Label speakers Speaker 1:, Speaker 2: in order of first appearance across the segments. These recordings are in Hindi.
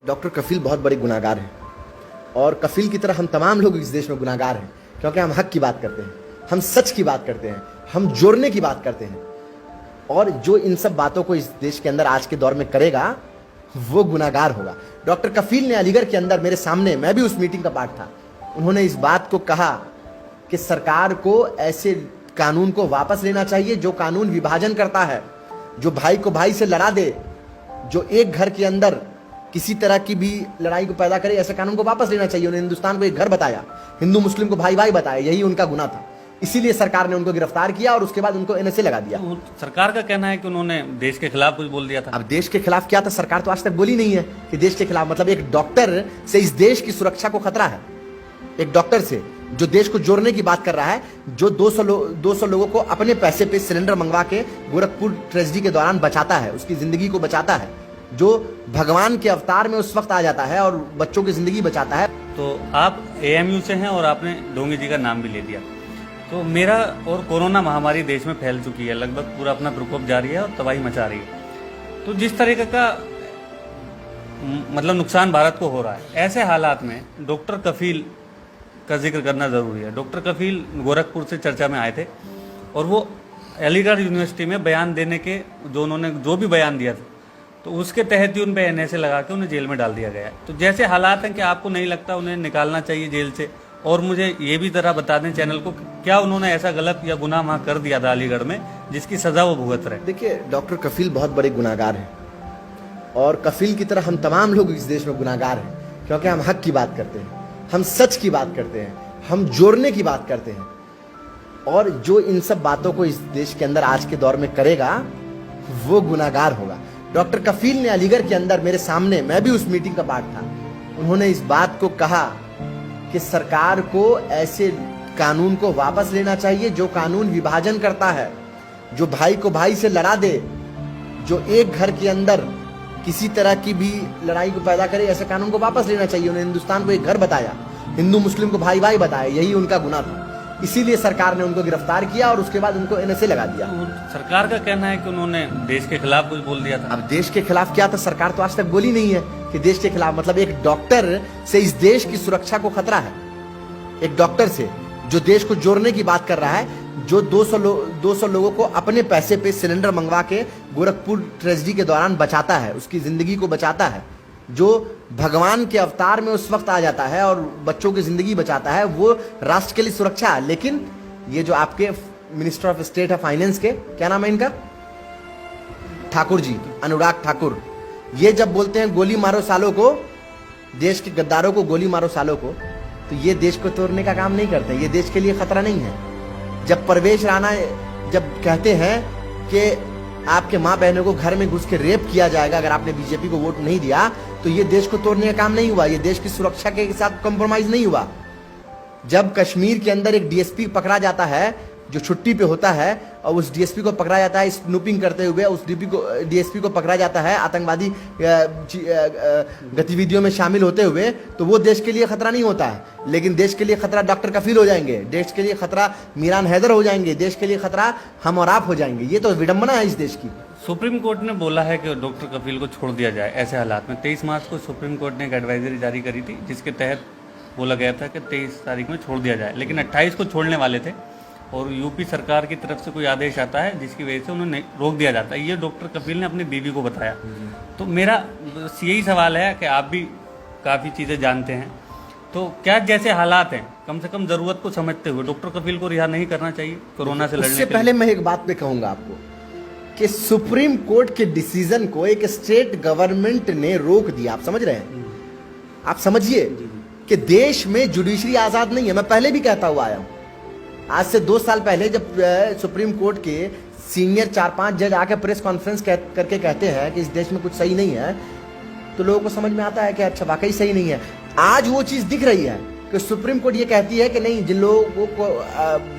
Speaker 1: डॉक्टर कफील बहुत बड़े गुनाहगार हैं और कफील की तरह हम तमाम लोग इस देश में गुनाहगार हैं, क्योंकि हम हक की बात करते हैं, हम सच की बात करते हैं, हम जोड़ने की बात करते हैं। और जो इन सब बातों को इस देश के अंदर आज के दौर में करेगा वो गुनाहगार होगा। डॉक्टर कफील ने अलीगढ़ के अंदर मेरे सामने, मैं भी उस मीटिंग का पार्ट था, उन्होंने इस बात को कहा कि सरकार को ऐसे कानून को वापस लेना चाहिए जो कानून विभाजन करता है, जो भाई को भाई से लड़ा दे, जो एक घर के अंदर किसी तरह की भी लड़ाई को पैदा करे, ऐसे कानून को वापस लेना चाहिए। उन्होंने हिंदुस्तान को एक घर बताया, हिंदू मुस्लिम को भाई भाई बताया, यही उनका गुनाह था। इसीलिए सरकार ने उनको गिरफ्तार किया और उसके बाद उनको एनएसए लगा दिया।
Speaker 2: तो सरकार का कहना है कि उन्होंने देश के खिलाफ कुछ बोल दिया था।
Speaker 1: अब देश के खिलाफ क्या था? सरकार तो आज तक बोली नहीं है कि देश के खिलाफ, मतलब एक डॉक्टर से इस देश की सुरक्षा को खतरा है। एक डॉक्टर से जो देश को जोड़ने की बात कर रहा है, जो 200 लोगों को अपने पैसे पे सिलेंडर मंगवा के गोरखपुर ट्रेजेडी के दौरान बचाता है, उसकी जिंदगी को बचाता है, जो भगवान के अवतार में उस वक्त आ जाता है और बच्चों की जिंदगी बचाता है।
Speaker 2: तो आप एएमयू से हैं और आपने डोंगे जी का नाम भी ले दिया। तो मेरा और कोरोना महामारी देश में फैल चुकी है, लगभग पूरा अपना प्रकोप जारी है और तबाही मचा रही है। तो जिस तरीके का मतलब नुकसान भारत को हो रहा है, ऐसे हालात में डॉक्टर कफील का जिक्र करना जरूरी है। डॉक्टर कफील गोरखपुर से चर्चा में आए थे और वो अलीगढ़ यूनिवर्सिटी में बयान देने के उन्होंने जो भी बयान दिया था, तो उसके तहत ही उन पर एनएसए लगा के उन्हें जेल में डाल दिया गया है। तो जैसे हालात हैं कि आपको नहीं लगता उन्हें निकालना चाहिए जेल से? और मुझे ये भी जरा बता दें चैनल को, क्या उन्होंने ऐसा गलत या गुनाह वहां कर दिया था अलीगढ़ में जिसकी सजा वो भुगत रहे?
Speaker 1: देखिए, डॉक्टर कफील बहुत बड़े गुनाहगार हैं और कफील की तरह हम तमाम लोग इस देश में गुनाहगार हैं, क्योंकि हम हक की बात करते हैं, हम सच की बात करते हैं, हम जोड़ने की बात करते हैं। और जो इन सब बातों को इस देश के अंदर आज के दौर में करेगा वो गुनाहगार होगा। डॉक्टर कफील ने अलीगढ़ के अंदर मेरे सामने, मैं भी उस मीटिंग का पार्ट था, उन्होंने इस बात को कहा कि सरकार को ऐसे कानून को वापस लेना चाहिए जो कानून विभाजन करता है, जो भाई को भाई से लड़ा दे, जो एक घर के अंदर किसी तरह की भी लड़ाई को पैदा करे, ऐसे कानून को वापस लेना चाहिए। उन्होंने हिंदुस्तान को एक घर बताया, हिंदू मुस्लिम को भाई भाई बताया, यही उनका गुनाह था। इसीलिए सरकार ने उनको गिरफ्तार किया और उसके बाद उनको एनएसए लगा दिया।
Speaker 2: तो सरकार का कहना है कि उन्होंने देश के खिलाफ कुछ बोल दिया था।
Speaker 1: अब देश के खिलाफ क्या था? सरकार तो आज तक बोली नहीं है कि देश के खिलाफ, मतलब एक डॉक्टर से इस देश की सुरक्षा को खतरा है। एक डॉक्टर से जो देश को जोड़ने की बात कर रहा है, जो 200 लोगों को अपने पैसे पे सिलेंडर मंगवा के गोरखपुर ट्रेजेडी के दौरान बचाता है, उसकी जिंदगी को बचाता है, जो भगवान के अवतार में उस वक्त आ जाता है और बच्चों की जिंदगी बचाता है, वो राष्ट्र के लिए सुरक्षा है। लेकिन ये जो आपके मिनिस्टर ऑफ स्टेट है फाइनेंस के, क्या नाम है इनका, ठाकुर जी, अनुराग ठाकुर, ये जब बोलते हैं गोली मारो सालों को, देश के गद्दारों को गोली मारो सालों को, तो ये देश को तोड़ने का काम नहीं करते, ये देश के लिए खतरा नहीं है। जब परवेश राणा जब कहते हैं कि आपके माँ बहनों को घर में घुस के रेप किया जाएगा अगर आपने बीजेपी को वोट नहीं दिया, तो ये देश को तोड़ने का काम नहीं हुआ, ये देश की सुरक्षा के साथ कॉम्प्रोमाइज नहीं हुआ। जब कश्मीर के अंदर एक डीएसपी पकड़ा जाता है जो छुट्टी पे होता है, और उस डीएसपी को पकड़ा जाता है स्नूपिंग करते हुए, उस डीएसपी को पकड़ा जाता है आतंकवादी गतिविधियों में शामिल होते हुए, तो वो देश के लिए खतरा नहीं होता है। लेकिन देश के लिए खतरा डॉक्टर कफील हो जाएंगे, देश के लिए खतरा मीरान हैदर हो जाएंगे, देश के लिए खतरा हम और आप हो जाएंगे। ये तो विडंबना है इस देश की।
Speaker 2: सुप्रीम कोर्ट ने बोला है कि डॉक्टर कफील को छोड़ दिया जाए ऐसे हालात में। 23 मार्च को सुप्रीम कोर्ट ने एक एडवाइजरी जारी करी थी जिसके तहत बोला गया था कि 23 तारीख में छोड़ दिया जाए, लेकिन 28 को छोड़ने वाले थे और यूपी सरकार की तरफ से कोई आदेश आता है जिसकी वजह से उन्हें रोक दिया जाता है। ये डॉक्टर कफील ने अपनी बीवी को बताया। तो मेरा यही सवाल है कि आप भी काफ़ी चीज़ें जानते हैं, तो क्या जैसे हालात हैं, कम से कम ज़रूरत को समझते हुए डॉक्टर कफील को रिहा नहीं करना चाहिए कोरोना से लड़ने के लिए?
Speaker 1: उससे पहले मैं एक बात पे कहूंगा आपको कि सुप्रीम कोर्ट के डिसीजन को एक स्टेट गवर्नमेंट ने रोक दिया। आप समझ रहे हैं? आप समझिए कि देश में जुडिशरी आजाद नहीं है। मैं पहले भी कहता हुआ आया हूं, आज से 2 साल पहले जब सुप्रीम कोर्ट के सीनियर 4-5 जज आकर प्रेस कॉन्फ्रेंस करके कहते हैं कि इस देश में कुछ सही नहीं है, तो लोगों को समझ में आता है कि अच्छा वाकई सही नहीं है। आज वो चीज दिख रही है कि सुप्रीम कोर्ट ये कहती है कि नहीं, जिन लोगों को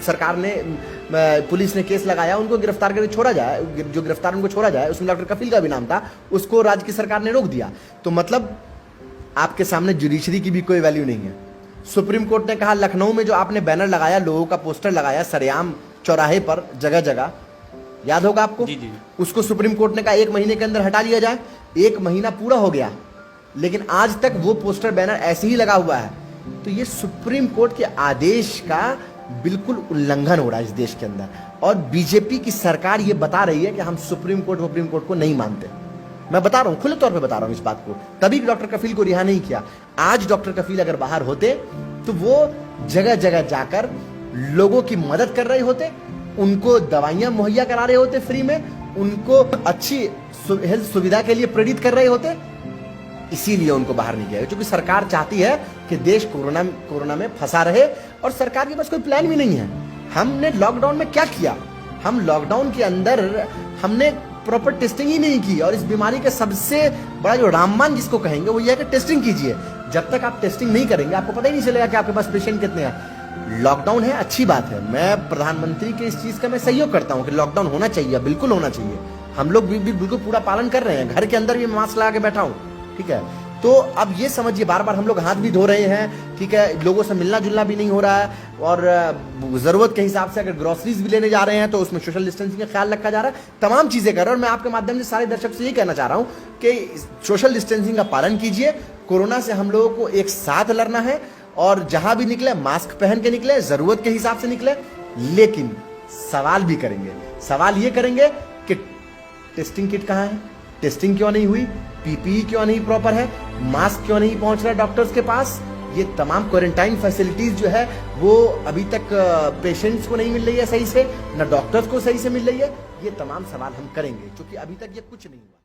Speaker 1: सरकार ने, पुलिस ने केस लगाया, उनको गिरफ्तार करके छोड़ा जाए, जो गिरफ्तार उनको छोड़ा जाए, उसमें डॉक्टर कफील का भी नाम था, उसको राज्य की सरकार ने रोक दिया। तो मतलब आपके सामने जुडिशरी की भी कोई वैल्यू नहीं है। सुप्रीम कोर्ट ने कहा लखनऊ में जो आपने बैनर लगाया, लोगों का पोस्टर लगाया सरेआम चौराहे पर जगह जगह, याद होगा आपको?
Speaker 2: जी जी।
Speaker 1: उसको सुप्रीम कोर्ट ने कहा 1 महीने के अंदर हटा लिया जाए। 1 महीना पूरा हो गया, लेकिन आज तक वो पोस्टर बैनर ऐसे ही लगा हुआ है। तो ये सुप्रीम कोर्ट के आदेश का बिल्कुल उल्लंघन हो रहा है इस देश के अंदर, और बीजेपी की सरकार ये बता रही है कि हम सुप्रीम कोर्ट को नहीं मानते। मैं बता रहा हूं, खुले तौर पे बता रहा हूं इस बात को, तभी डॉक्टर कफील को रिहा नहीं किया। आज डॉक्टर कफील अगर बाहर होते तो वो जगह जगह जाकर लोगों की मदद कर रहे होते, उनको दवाइयां मुहैया करा रहे होते फ्री में, उनको अच्छी हेल्थ सुविधा के लिए प्रेरित कर रहे होते। इसीलिए उनको बाहर नहीं किया, क्योंकि सरकार चाहती है कि देश कोरोना में फंसा रहे, और सरकार के पास कोई प्लान भी नहीं है। हमने लॉकडाउन में क्या किया? हम लॉकडाउन के अंदर हमने प्रॉपर टेस्टिंग ही नहीं की, और इस बीमारी का सबसे बड़ा जो रामबाण जिसको कहेंगे वो ये है कि टेस्टिंग कीजिए। जब तक आप टेस्टिंग नहीं करेंगे आपको पता ही नहीं चलेगा कि आपके पास पेशेंट कितने हैं। लॉकडाउन है, अच्छी बात है, मैं प्रधानमंत्री के इस चीज का मैं सहयोग करता हूं कि लॉकडाउन होना चाहिए, बिल्कुल होना चाहिए। हम लोग भी बिल्कुल पूरा पालन कर रहे हैं, घर के अंदर भी मास्क लगा के बैठा हूं, ठीक है। तो अब ये समझिए, बार बार हम लोग हाथ भी धो रहे हैं, ठीक है, लोगों से मिलना जुलना भी नहीं हो रहा है, और जरूरत के हिसाब से अगर ग्रोसरीज भी लेने जा रहे हैं तो उसमें सोशल डिस्टेंसिंग का ख्याल रखा जा रहा है, तमाम चीजें कर रहे हैं। और मैं आपके माध्यम से सारे दर्शक से ये कहना चाह रहा हूं कि सोशल डिस्टेंसिंग का पालन कीजिए। कोरोना से हम लोगों को एक साथ लड़ना है, और जहां भी निकले मास्क पहन के निकले, जरूरत के हिसाब से निकले, लेकिन सवाल भी करेंगे। सवाल ये करेंगे कि टेस्टिंग किट कहां है, टेस्टिंग क्यों नहीं हुई, पीपीई क्यों नहीं प्रॉपर है, मास्क क्यों नहीं पहुंच रहा डॉक्टर्स के पास, ये तमाम क्वारंटाइन फैसिलिटीज जो है वो अभी तक पेशेंट्स को नहीं मिल रही है सही से, ना डॉक्टर्स को सही से मिल रही है। ये तमाम सवाल हम करेंगे, क्योंकि अभी तक ये कुछ नहीं हुआ।